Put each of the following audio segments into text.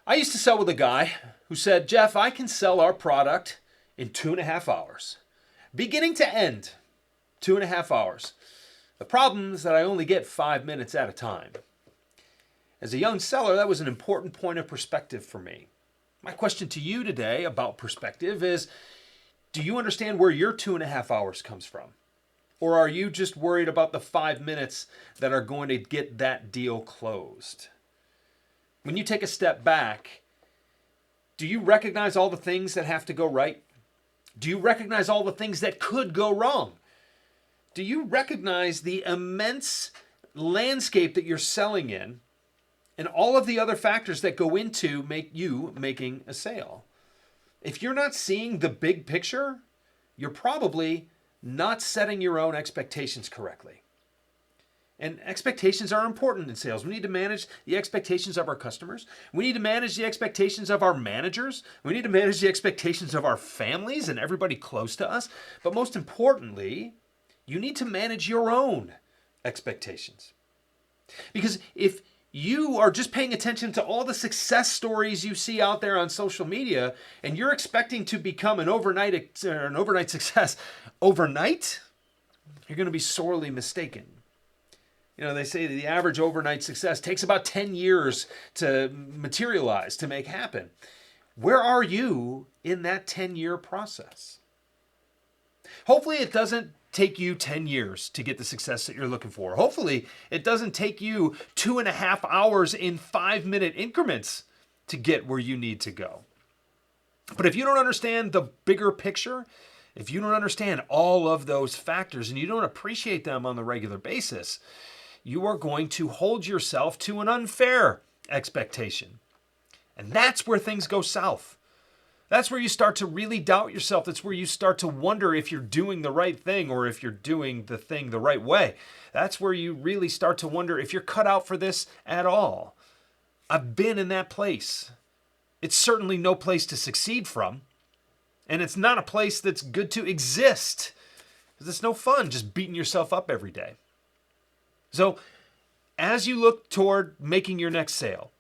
I used to sell with a guy who said, Jeff, I can sell our product in 2.5 hours. Beginning to end, 2.5 hours. The problem is that I only get 5 minutes at a time. As a young seller, that was an important point of perspective for me. My question to you today about perspective is, do you understand where your 2.5 hours comes from? Or are you just worried about the 5 minutes that are going to get that deal closed? When you take a step back, do you recognize all the things that have to go right? Do you recognize all the things that could go wrong? Do you recognize the immense landscape that you're selling in and all of the other factors that go into making a sale? If you're not seeing the big picture, you're probably not setting your own expectations correctly. And expectations are important in sales. We need to manage the expectations of our customers. We need to manage the expectations of our managers. We need to manage the expectations of our families and everybody close to us. But most importantly, you need to manage your own expectations. Because if you are just paying attention to all the success stories you see out there on social media and you're expecting to become an overnight success overnight, you're going to be sorely mistaken. You know, they say that the average overnight success takes about 10 years to materialize, to make happen. Where are you in that 10-year process? Hopefully it doesn't take you 10 years to get the success that you're looking for. Hopefully it doesn't take you 2.5 hours in 5-minute increments to get where you need to go. But if you don't understand the bigger picture, if you don't understand all of those factors and you don't appreciate them on the regular basis, you are going to hold yourself to an unfair expectation. And that's where things go south. That's where you start to really doubt yourself. That's where you start to wonder if you're doing the right thing or if you're doing the thing the right way. That's where you really start to wonder if you're cut out for this at all. I've been in that place. It's certainly no place to succeed from. And it's not a place that's good to exist. Because it's no fun just beating yourself up every day. So as you look toward making your next sale,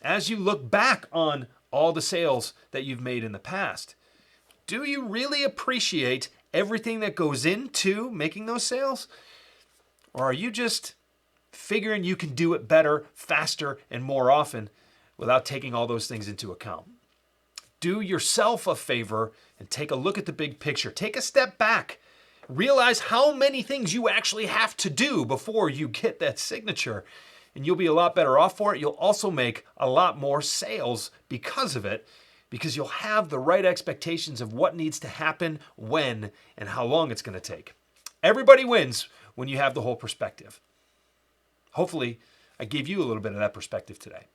as you look back on all the sales that you've made in the past, do you really appreciate everything that goes into making those sales? Or are you just figuring you can do it better, faster, and more often without taking all those things into account? Do yourself a favor and take a look at the big picture. Take a step back. Realize how many things you actually have to do before you get that signature. And you'll be a lot better off for it. You'll also make a lot more sales because of it, because you'll have the right expectations of what needs to happen, when, and how long it's going to take. Everybody wins when you have the whole perspective. Hopefully, I gave you a little bit of that perspective today.